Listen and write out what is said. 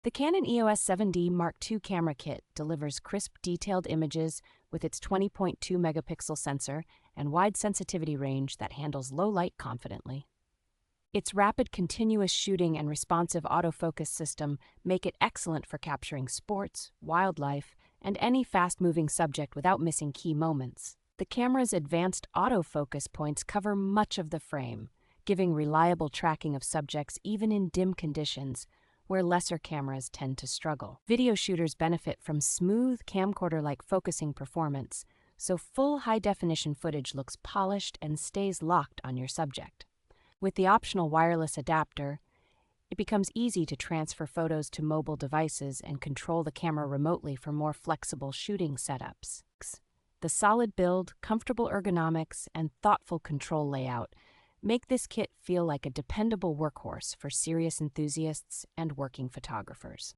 The Canon EOS 7D Mark II camera kit delivers crisp, detailed images with its 20.2 megapixel sensor and wide sensitivity range that handles low light confidently. Its rapid continuous shooting and responsive autofocus system make it excellent for capturing sports, wildlife, and any fast-moving subject without missing key moments. The camera's advanced autofocus points cover much of the frame, giving reliable tracking of subjects even in dim conditions, where lesser cameras tend to struggle. Video shooters benefit from smooth camcorder-like focusing performance, so full high-definition footage looks polished and stays locked on your subject. With the optional wireless adapter, it becomes easy to transfer photos to mobile devices and control the camera remotely for more flexible shooting setups. The solid build, comfortable ergonomics, and thoughtful control layout make this kit feel like a dependable workhorse for serious enthusiasts and working photographers.